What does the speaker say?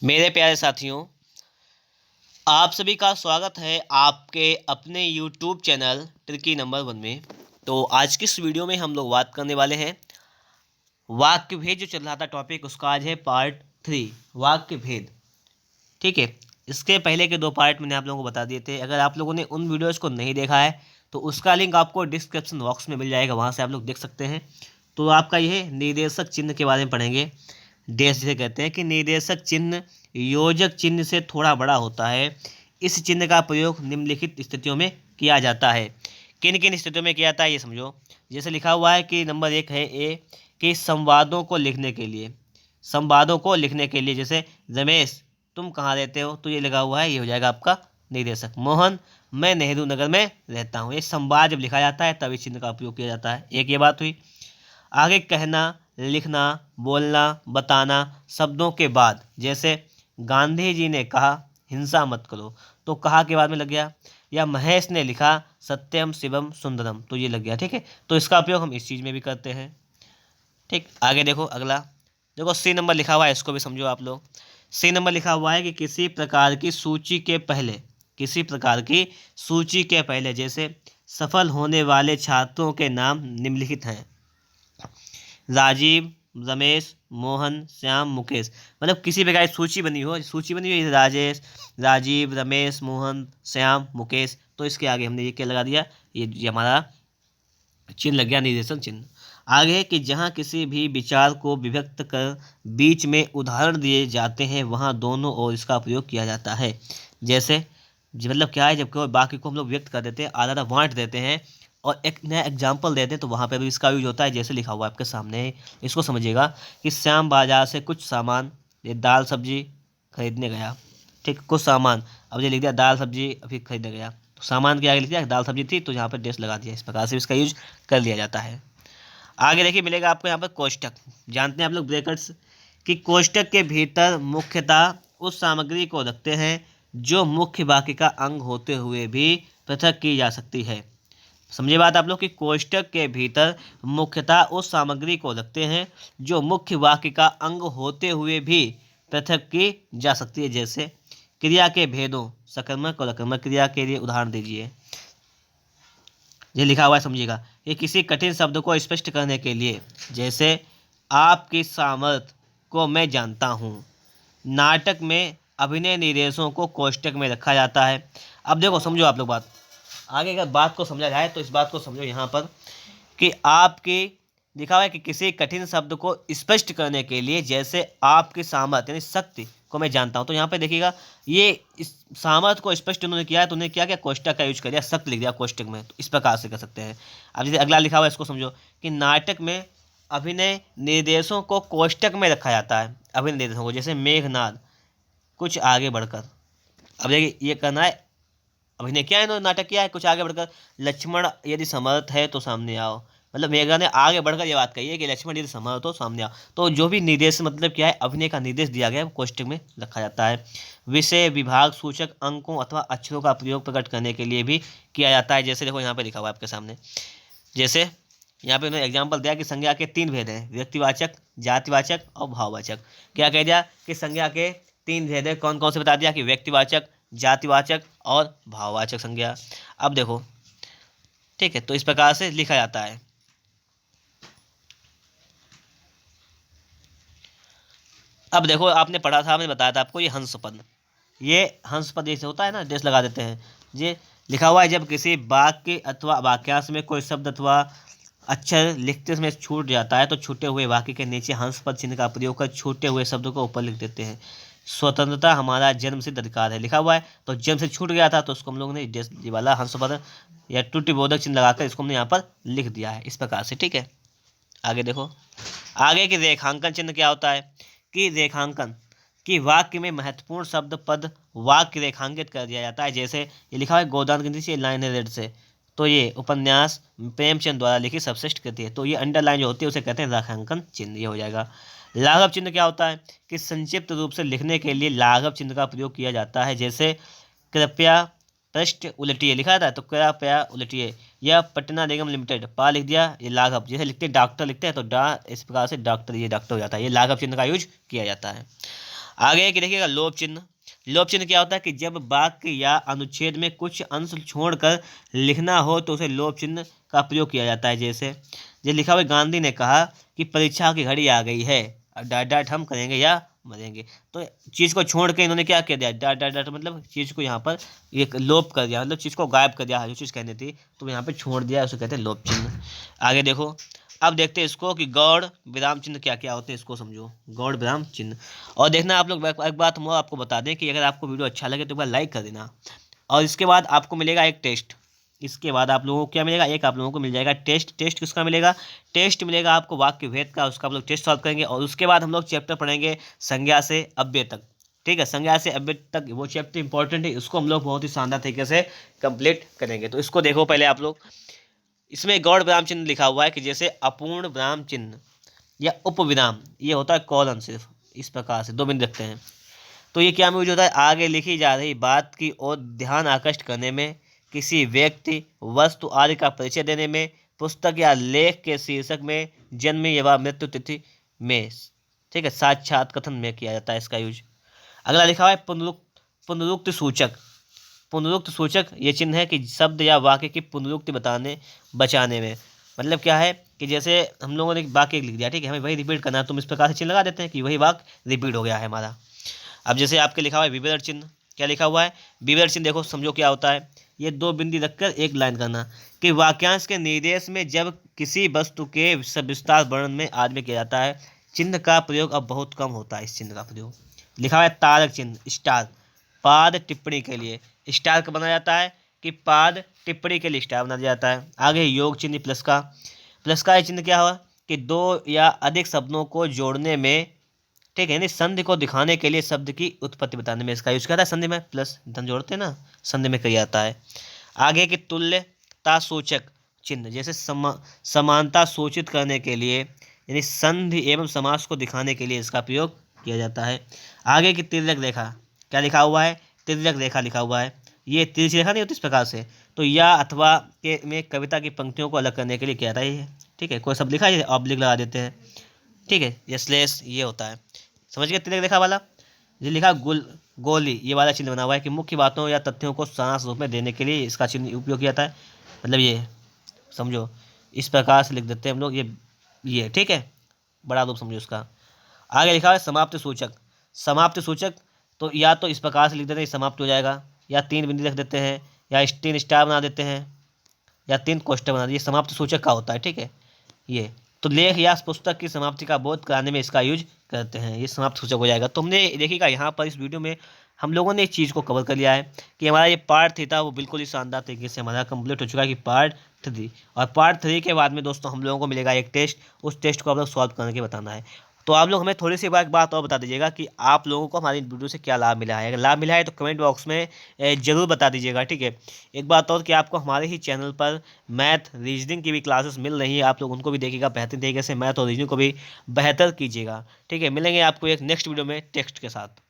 मेरे प्यारे साथियों, आप सभी का स्वागत है आपके अपने YouTube चैनल ट्रिकी नंबर 1 में। तो आज की इस वीडियो में हम लोग बात करने वाले हैं वाक्य भेद। जो चल रहा था टॉपिक, उसका आज है पार्ट 3, वाक्य भेद। ठीक है, इसके पहले के 2 पार्ट मैंने आप लोगों को बता दिए थे। अगर आप लोगों ने उन वीडियोज़ को नहीं देखा है तो उसका लिंक आपको डिस्क्रिप्शन बॉक्स में मिल जाएगा, वहाँ से आप लोग देख सकते हैं। तो आपका यह निर्देशक चिन्ह के बारे में पढ़ेंगे। डैश जिसे कहते हैं कि निर्देशक चिन्ह योजक चिन्ह से थोड़ा बड़ा होता है। इस चिन्ह का प्रयोग निम्नलिखित स्थितियों में किया जाता है। किन किन स्थितियों में किया जाता है ये समझो। जैसे लिखा हुआ है कि नंबर 1 है ए कि संवादों को लिखने के लिए, जैसे रमेश तुम कहाँ रहते हो, तो ये लगा हुआ है, ये हो जाएगा आपका निर्देशक। मोहन मैं नेहरू नगर में रहता हूँ। ये संवाद जब लिखा जाता है तब इस चिन्ह का उपयोग किया जाता है। एक ये बात हुई। आगे कहना, लिखना, बोलना, बताना शब्दों के बाद, जैसे गांधी जी ने कहा हिंसा मत करो, तो कहा के बाद में लग गया। या महेश ने लिखा सत्यम शिवम सुंदरम, तो ये लग गया। ठीक है, तो इसका उपयोग हम इस चीज़ में भी करते हैं। ठीक, आगे देखो अगला। देखो सी नंबर लिखा हुआ है, इसको भी समझो आप लोग। सी नंबर लिखा हुआ है कि किसी प्रकार की सूची के पहले, जैसे सफल होने वाले छात्रों के नाम निम्नलिखित हैं। राजीव, रमेश, मोहन, श्याम, मुकेश। मतलब किसी प्रकार की सूची बनी हो, राजेश, राजीव, रमेश, मोहन, श्याम, मुकेश, तो इसके आगे हमने ये क्या लगा दिया, ये हमारा चिन्ह लग गया, निर्देशन चिन्ह। आगे है कि जहाँ किसी भी विचार को विभक्त कर बीच में उदाहरण दिए जाते हैं वहाँ दोनों ओर इसका प्रयोग किया जाता है। जैसे मतलब क्या है, जब कोई वाक्य को हम लोग व्यक्त कर देते हैं, आधा आधा बांट देते हैं और एक नया एग्जाम्पल देते हैं, तो वहाँ पर भी इसका यूज होता है। जैसे लिखा हुआ है आपके सामने, इसको समझिएगा कि श्याम बाजार से कुछ सामान, ये दाल सब्जी खरीदने गया। ठीक, कुछ सामान, अब ये लिख दिया दाल सब्जी अभी खरीदने गया, तो सामान के आगे लिख दिया दाल सब्जी थी, तो यहाँ पर डैश लगा दिया। इस प्रकार से इसका यूज कर लिया जाता है। आगे देखिए मिलेगा आपको यहाँ पर कोष्टक। जानते हैं आप लोग ब्रैकेट्स, कि कोष्टक के भीतर मुख्यतः उस सामग्री को रखते हैं जो मुख्य वाक्य का अंग होते हुए भी पृथक की जा सकती है। समझे बात आप लोग, कि कोष्टक के भीतर मुख्यतः उस सामग्री को रखते हैं जो मुख्य वाक्य का अंग होते हुए भी पृथक की जा सकती है। जैसे क्रिया के भेदों, सकर्मक और अकर्मक क्रिया के लिए उदाहरण दीजिए। ये लिखा हुआ है समझिएगा। ये किसी कठिन शब्द को स्पष्ट करने के लिए, जैसे आपकी सामर्थ्य को मैं जानता हूँ। नाटक में अभिनय निर्देशों को कोष्टक में रखा जाता है। अब देखो समझो आप लोग बात, आगे अगर बात को समझा जाए तो इस बात को समझो यहाँ पर, कि आपकी लिखा हुआ है कि किसी कठिन शब्द को स्पष्ट करने के लिए, जैसे आपकी सामर्थ्य यानी शक्ति को मैं जानता हूँ, तो यहाँ पे देखिएगा ये इस सामर्थ्य को स्पष्ट उन्होंने किया है, तो उन्होंने क्या किया, कोष्टक का यूज कर दिया, शक्ति लिख दिया कोष्टक में। तो इस प्रकार से कर सकते हैं। अब जैसे अगला लिखा हुआ है, इसको समझो कि नाटक में अभिनय निर्देशों को कोष्टक में रखा जाता है। अभिनय निर्देशों को, जैसे मेघनाद कुछ आगे बढ़कर, अब देखिए ये करना है, अभिनय क्या है, इन्होंने नाटक किया है, कुछ आगे बढ़कर लक्ष्मण यदि समर्थ है तो सामने आओ। मतलब मेघना ने आगे बढ़कर ये बात कही है कि लक्ष्मण यदि समर्थ हो सामने आओ। तो जो भी निर्देश मतलब क्या है, अभिनय का निर्देश दिया गया है, वो कोष्टक में रखा जाता है। विषय विभाग सूचक अंकों अथवा अक्षरों का प्रयोग प्रकट करने के लिए भी किया जाता है। जैसे देखो यहाँ पे लिखा हुआ है आपके सामने, जैसे यहाँ पे उन्होंने एग्जाम्पल दिया कि संज्ञा के 3 भेद हैं, व्यक्तिवाचक, जातिवाचक और भाववाचक। क्या कह दिया कि संज्ञा के 3 भेद हैं, कौन कौन से बता दिया, कि व्यक्तिवाचक, जातिवाचक और भाववाचक संज्ञा। अब देखो ठीक है, तो इस प्रकार से लिखा जाता है। अब देखो आपने पढ़ा था, मैंने बताया था आपको, ये हंस पद, ये हंस पद जैसे होता है ना, डेस लगा देते हैं। ये लिखा हुआ है जब किसी वाक्य अथवा वाक्यांश में कोई शब्द अथवा अक्षर लिखते समय छूट जाता है तो छूटे हुए वाक्य के नीचे हंस पद चिन्ह का प्रयोग कर छूटे हुए शब्दों को ऊपर लिख देते हैं। स्वतंत्रता हमारा जन्म सिद्ध अधिकार है, लिखा हुआ है, तो जन्म से छूट गया था तो उसको हम लोगों ने ये वाला हंस पद या त्रुटि बोधक चिन्ह लगाकर इसको हमने यहाँ पर लिख दिया है, इस प्रकार से। ठीक है, आगे देखो, आगे की रेखांकन चिन्ह क्या होता है, कि रेखांकन कि वाक्य में महत्वपूर्ण शब्द पद वाक्य रेखांकित कर दिया जाता है। जैसे ये लिखा हुआ है गोदान गिनती से लाइन है रेड से, तो ये उपन्यास प्रेमचंद द्वारा लिखित सर्वश्रेष्ठ कृति है, तो ये अंडरलाइन जो होती है उसे कहते हैं रेखांकन चिन्ह, ये हो जाएगा। लाघव चिन्ह क्या होता है, कि संक्षिप्त रूप से लिखने के लिए लाघव चिन्ह का प्रयोग किया जाता है। जैसे कृपया पृष्ठ उलटिए लिखा था, तो कृपया उलटिए, या पटना निगम लिमिटेड, पा लिख दिया, ये लाघव। जैसे लिखते डॉक्टर लिखते हैं तो डा, इस प्रकार से डॉक्टर, ये डॉक्टर हो जाता है, ये लाघव चिन्ह का यूज किया जाता है। आगे कि देखिएगा लोप चिन्ह। लोप चिन्ह क्या होता है कि जब वाक्य या अनुच्छेद में कुछ अंश छोड़कर लिखना हो तो उसे लोप चिन्ह का प्रयोग किया जाता है। जैसे जो लिखा हुआ, गांधी ने कहा कि परीक्षा की घड़ी आ गई है, डाट डाट हम करेंगे या मरेंगे। तो चीज़ को छोड़ के इन्होंने क्या कर दिया, डाट डाट डाट, मतलब चीज़ को यहाँ पर एक लोप कर दिया, मतलब चीज़ को गायब कर दिया, जो चीज़ कहनी थी तो यहाँ पे छोड़ दिया, उसे कहते हैं लोप चिन्ह। आगे देखो, अब देखते हैं इसको कि गौड़ विराम चिन्ह क्या क्या होते हैं, इसको समझो, गौड़ विराम चिन्ह। और देखना आप लोग, एक बात हम आपको बता दें कि अगर आपको वीडियो अच्छा लगे तो एक बार लाइक कर देना। और इसके बाद आपको मिलेगा एक टेस्ट। इसके बाद आप लोगों को क्या मिलेगा, एक आप लोगों को मिल जाएगा टेस्ट। टेस्ट किसका मिलेगा, टेस्ट मिलेगा आपको वाक्य भेद का, उसका आप लोग टेस्ट सॉल्व करेंगे। और उसके बाद हम लोग चैप्टर पढ़ेंगे संज्ञा से अव्यय तक। ठीक है, संज्ञा से अव्यय तक वो चैप्टर इंपॉर्टेंट है, इसको हम लोग बहुत ही शानदार तरीके से कंप्लीट करेंगे। तो इसको देखो पहले आप लोग, इसमें गौड़ विराम चिन्ह लिखा हुआ है कि जैसे अपूर्ण विराम चिन्ह या उपविराम, ये होता है कॉलन, सिर्फ इस प्रकार से 2 बिंदु रखते हैं। तो ये क्या यूज होता है, आगे लिखी जा रही बात की ओर ध्यान आकृष्ट करने में, किसी व्यक्ति वस्तु आदि का परिचय देने में, पुस्तक या लेख के शीर्षक में, जन्म या मृत्यु तिथि में, ठीक है, साक्षात कथन में किया जाता है इसका यूज। अगला लिखा हुआ है पुनरुक्त सूचक। पुनरुक्त सूचक ये चिन्ह है कि शब्द या वाक्य की पुनरुक्ति बचाने में, मतलब क्या है कि जैसे हम लोगों ने वाक्य लिख दिया, ठीक है, हमें वही रिपीट करना है, तो हम इस प्रकार से चिन्ह लगा देते हैं कि वही वाक्य रिपीट हो गया है हमारा। अब जैसे आपके लिखा हुआ है विभेदक चिन्ह, क्या लिखा हुआ है, विभेदक चिन्ह देखो समझो क्या होता है, ये 2 बिंदु रखकर एक लाइन करना कि वाक्यांश के निर्देश में जब किसी वस्तु के सविस्तार वर्णन में आदि में किया जाता है, चिन्ह का प्रयोग अब बहुत कम होता है। इस चिन्ह का प्रयोग लिखा हुआ है तारक चिन्ह, स्टार, पाद टिप्पणी के लिए स्टार का बनाया जाता है कि पाद टिप्पणी के लिए स्टार बनाया जाता है। आगे योग चिन्ह प्लस का चिन्ह क्या हुआ कि 2 या अधिक शब्दों को जोड़ने में, ठीक है, यानी संधि को दिखाने के लिए शब्द की उत्पत्ति बताने में इसका यूज किया जाता है। संधि में प्लस धन जोड़ते हैं ना, संधि में किया जाता है। आगे की तुल्यता सूचक चिन्ह, जैसे समानता सूचित करने के लिए, यानी संधि एवं समास को दिखाने के लिए इसका प्रयोग किया जाता है। आगे की तिर्यक रेखा, क्या लिखा हुआ है, तिर्यक रेखा लिखा हुआ है, ये तिरछी रेखा नहीं होती इस प्रकार से, तो या अथवा के में कविता की पंक्तियों को अलग करने के लिए किया जाता है। ठीक है, कोई शब्द लिखा है ऑब्लिक लगा देते हैं, ठीक है, ये स्लेश ये होता है। समझ गए तिलक रेखा वाला। ये लिखा गोली, ये वाला चिन्ह बना हुआ है कि मुख्य बातों या तथ्यों को सारांश रूप में देने के लिए इसका चिन्ह उपयोग किया जाता है। मतलब ये समझो, इस प्रकार से लिख देते हैं हम लोग, ये ठीक है, बड़ा रूप समझो इसका। आगे लिखा है समाप्ति सूचक। समाप्ति सूचक तो या तो इस प्रकार से लिख देते हैं समाप्त हो जाएगा, या 3 बिंदु लिख देते हैं, या 3 स्टार बना देते हैं, या 3 कोष्ठक बना देते हैं। ये समाप्ति सूचक का होता है, ठीक है। ये तो लेख या पुस्तक की समाप्ति का बोध कराने में इसका यूज करते हैं, ये समाप्त सूचक हो जाएगा। तो हमने देखिएगा यहाँ पर इस वीडियो में हम लोगों ने इस चीज़ को कवर कर लिया है कि हमारा ये पार्ट 3 था वो बिल्कुल ही शानदार तरीके से हमारा कंप्लीट हो चुका है कि पार्ट 3। और पार्ट 3 के बाद में दोस्तों हम लोगों को मिलेगा एक टेस्ट, उस टेस्ट को आप लोग सॉल्व करके बताना है। तो आप लोग हमें थोड़ी सी बात और बता दीजिएगा कि आप लोगों को हमारी वीडियो से क्या लाभ मिला है। अगर लाभ मिला है तो कमेंट बॉक्स में ज़रूर बता दीजिएगा, ठीक है। एक बात और कि आपको हमारे ही चैनल पर मैथ रीजनिंग की भी क्लासेस मिल रही है, आप लोग उनको भी देखिएगा, बेहतरीन तरीके से मैथ और रीजनिंग को भी बेहतर कीजिएगा, ठीक है। मिलेंगे आपको एक नेक्स्ट वीडियो में टेक्स्ट के साथ।